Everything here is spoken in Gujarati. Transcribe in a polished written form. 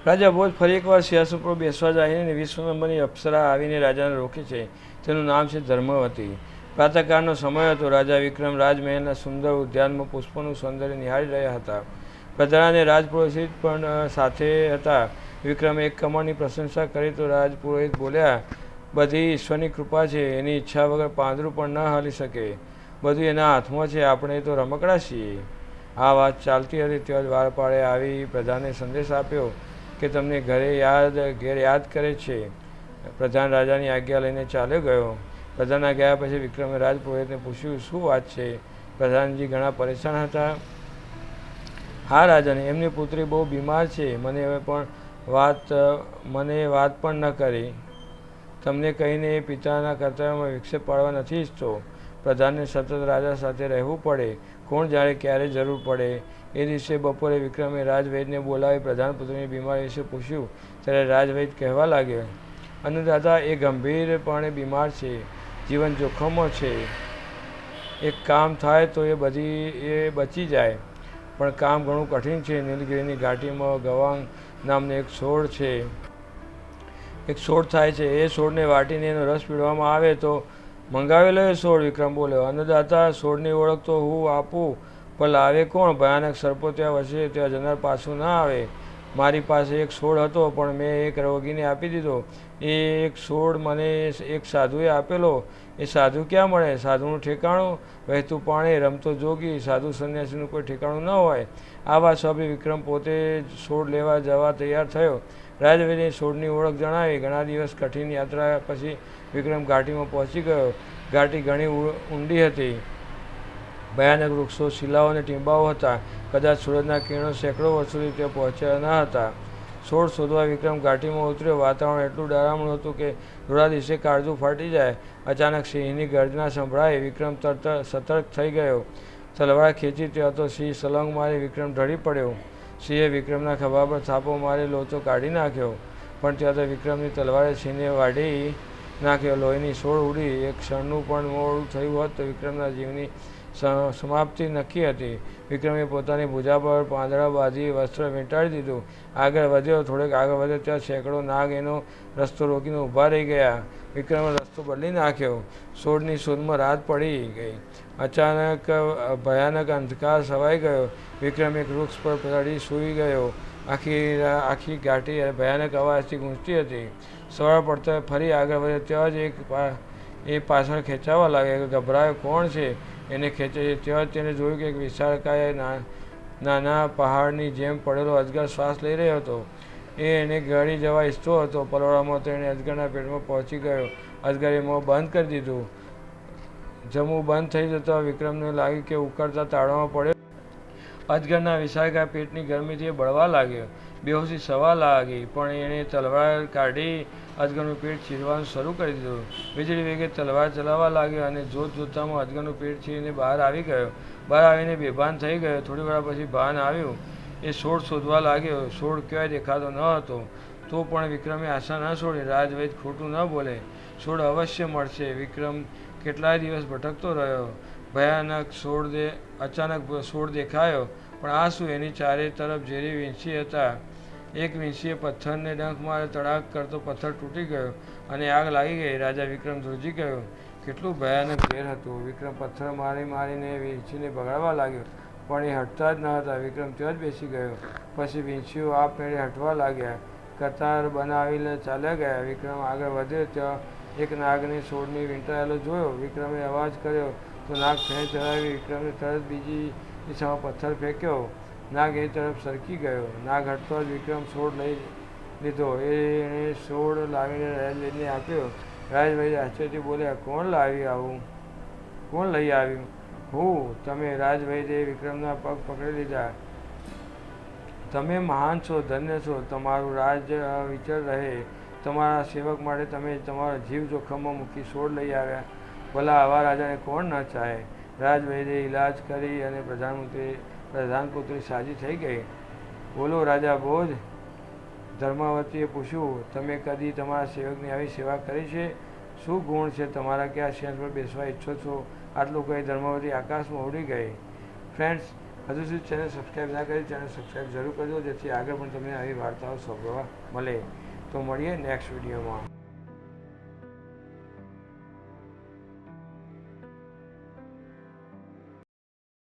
રાજા ભોજ ફરી એકવાર સિંહાસન પર બેસવા જઈને 20 નંબરની અપ્સરા આવીને રાજાને રોકે છે. તેનું નામ છે ધર્મવતી. પ્રાતઃકાળનો સમય હતો. રાજા વિક્રમ રાજમહેલના સુંદર ઉદ્યાનમાં પુષ્પોનું સૌંદર્ય નિહાળી રહ્યા હતા. પ્રજા અને રાજપુરોહિત પણ સાથે હતા. વિક્રમે એક કમળની પ્રશંસા કરી તો રાજપુરોહિત બોલ્યા, બધી ઈશ્વરની કૃપા છે. એની ઈચ્છા વગર પાંદડું પણ ન હલી શકે. બધું એના હાથમાં છે. આપણે તો રમકડા છીએ. આ વાત ચાલતી હતી ત્યાં જ દ્વારપાળે આવી પ્રજાને સંદેશ આપ્યો કે તમને ઘેર યાદ કરે છે. પ્રધાન રાજાની આજ્ઞા લઈને ચાલ્યો ગયો. પ્રધાનના ગયા પછી વિક્રમે રાજપુરોહિતને પૂછ્યું, શું વાત છે? પ્રધાનજી ઘણા પરેશાન હતા. હા રાજન, એમની પુત્રી બહુ બીમાર છે. મને વાત પણ ન કરી. તમને કહીને એ પિતાના કર્તવ્યમાં વિક્ષેપ પાડવા નથી ઈચ્છતો. પ્રધાનને સતત રાજા સાથે રહેવું પડે. કોણ જાણે ક્યારે જરૂર પડે. એ દિવસે બપોરે વિક્રમે રાજવૈદ્યને બોલાવી પ્રધાનપુત્રીની બીમારી વિશે પૂછ્યું. ત્યારે રાજવૈદ્ય કહેવા લાગ્યો, અન્નદાતા, એ ગંભીરપણે બીમાર છે. જીવન જોખમમાં છે. એક કામ થાય તો એ બચી જાય, પણ કામ ઘણું કઠિન છે. નીલગિરીની ઘાટીમાં ગવાંગ નામનો એક છોડ થાય છે. એ છોડને વાટીને એનો રસ પીવડાવવામાં આવે તો મંગાવેલો એ છોડ. વિક્રમ બોલ્યો, અન્નદાતા, છોડની ઓળખ તો હું આપું, પણ લાવે કોણ? ભયાનક સર્પો ત્યાં વસે, ત્યાં જનાર પાછું ના આવે. મારી પાસે એક છોડ હતો, પણ મેં એક રોગીને આપી દીધો. એ એક છોડ મને એક સાધુએ આપેલો. એ સાધુ ક્યાં મળે? સાધુનું ઠેકાણું? વહેતું પાણી, રમતો જોગી. સાધુ સંન્યાસીનું કોઈ ઠેકાણું ન હોય. આ વાત સાંભળી વિક્રમ પોતે છોડ લેવા જવા તૈયાર થયો. રાજવૈદ્યે છોડની ઓળખ જણાવી. ઘણા દિવસ કઠિન યાત્રા પછી વિક્રમ ઘાટીમાં પહોંચી ગયો. ઘાટી ઘણી ઊંડી હતી. ભયાનક વૃક્ષો, શિલાઓ અને ટીંબાઓ હતા. કદાચ સૂરજના કિરણો સેંકડો વર્ષોથી ત્યાં પહોંચ્યા ન હતા. છોડ શોધવા વિક્રમ ઘાટીમાં ઉતર્યો. વાતાવરણ એટલું ડરામણું હતું કે થોડા દિવસે કાળજું ફાટી જાય. અચાનક સિંહની ગર્જના સંભળાઈ. વિક્રમ સતર્ક થઈ ગયો. તલવાર ખેંચી ત્યાં તો સિંહ સલંગ મારી વિક્રમ ઢળી પડ્યો. સિંહે વિક્રમના ખભા પર થાપો મારી લોચો કાઢી નાખ્યો. પણ ત્યાં તો વિક્રમની તલવારે સિંહને વાઢી નાખ્યો. લોહીની સોળ ઉડી. એક ક્ષણનું પણ મોડું થયું હોત તો વિક્રમના જીવની સમાપ્તિ નક્કી હતી. વિક્રમે પોતાની ભુજા પર પાંદડા બાંધી વસ્ત્ર વીંટાળી દીધું. આગળ વધ્યો. થોડેક આગળ વધ્યો ત્યાં સેંકડો નાગ એનો રસ્તો રોકીને ઊભા રહી ગયા. વિક્રમે રસ્તો બદલી નાખ્યો. છોડની શોધમાં રાત પડી ગઈ. અચાનક ભયાનક અંધકાર છવાઈ ગયો. વિક્રમ એક વૃક્ષ પર ચડી સૂઈ ગયો. આખી ઘાટી ભયાનક અવાજથી ગૂંજતી હતી. સવાર પડતા ફરી આગળ વધ્યો ત્યાં જ એ પાછળ ખેંચાવા લાગ્યો. ગભરાયો, કોણ છે? એને ખેંચે છે. ત્યાં જ તેને જોયું કે એક વિશાળકાય નાના પહાડની જેમ પડેલો અજગર શ્વાસ લઈ રહ્યો હતો. એને ગળી જવા ઈચ્છતો હતો. પલોળામાં તો એને અજગરના પેટમાં પહોંચી ગયો. અજગરે મોં બંધ કરી દીધું. જમવું બંધ થઈ જતાં વિક્રમને લાગ્યું કે ઉકળતા તાળવામાં પડ્યો. અજગરના વિશાળકાય પેટની ગરમીથી એ બળવા લાગ્યો. બેહોશી થવા લાગી. પણ એણે તલવાર કાઢી અજગરનું પેટ ચીરવાનું શરૂ કરી દીધું. વીજળી વેગે તલવાર ચલાવવા લાગ્યો અને જોતજોતામાં અજગરનું પેટ ચીરીને બહાર આવી ગયો. બહાર આવીને બેભાન થઈ ગયો. થોડી વાર પછી ભાન આવ્યું. એ છોડ શોધવા લાગ્યો. છોડ ક્યાંય દેખાતો ન હતો. તો પણ વિક્રમે આશા ન છોડી. રાજવૈદ્ય ખોટું ન બોલે. છોડ અવશ્ય મળશે. વિક્રમ કેટલાય દિવસ ભટકતો રહ્યો. અચાનક છોડ દેખાયો. પણ આ શું? એની ચારે તરફ ઝેરી વીંછી હતા. એક વીંછીએ પથ્થરને ડંખ માર્યો. તડાક કરતો પથ્થર તૂટી ગયો અને આગ લાગી ગઈ. રાજા વિક્રમ ધ્રુજી ગયો. કેટલું ભયાનક ઝેર હતું! વિક્રમ પથ્થર મારીને વીંછીને ભગાડવા લાગ્યો, પણ એ હટતા જ ન હતા. વિક્રમ ત્યાં જ બેસી ગયો. પછી વીંછીઓ આપમેળે હટવા લાગ્યા. કતાર બનાવીને ચાલ્યા ગયા. વિક્રમ આગળ વધ્યો ત્યાં એક નાગને છોડની વીંટાળેલો જોયો. વિક્રમે અવાજ કર્યો તો નાગ ફેણ ચલાવી. વિક્રમે તરત બીજી દિશામાં પથ્થર ફેંક્યો. નાગ એ તરફ સરકી ગયો. નાગ હટતો જ વિક્રમ છોડ લઈ લીધો. એણે છોડ લાવીને રાજવૈદ્યને આપ્યો. રાજવૈદ્ય આશ્ચર્યથી બોલ્યા, કોણ લઈ આવ્યું? હું. તમે? રાજવૈદ્યે વિક્રમના પગ પકડી લીધા. તમે મહાન છો, ધન્ય છો. તમારું રાજ્ય વિચર રહે. તમારા સેવક માટે તમે તમારો જીવ જોખમમાં મૂકી છોડ લઈ આવ્યા. ભલા આવા રાજાને કોણ ન ચાહે? રાજવૈદ્યે ઇલાજ કરી અને પ્રધાનપુત્રી સાજી થઈ ગઈ. બોલો રાજા ભોજ. ધર્માવતીએ પૂછ્યું, તમે કદી તમારા સેવકની આવી સેવા કરી છે? શું ગુણ છે તમારા કે આ સિંહાસન પર બેસવા ઈચ્છો છો? આટલું કહી ધર્માવતી આકાશમાં ઉડી ગઈ. ફ્રેન્ડ્સ, હજુ સુધી ચેનલ સબસ્ક્રાઈબ ના કરી ચેનલ સબસ્ક્રાઈબ જરૂર કરજો, જેથી આગળ પણ તમને આવી વાર્તાઓ સાંભળવા મળે. તો મળીએ નેક્સ્ટ વિડીયોમાં.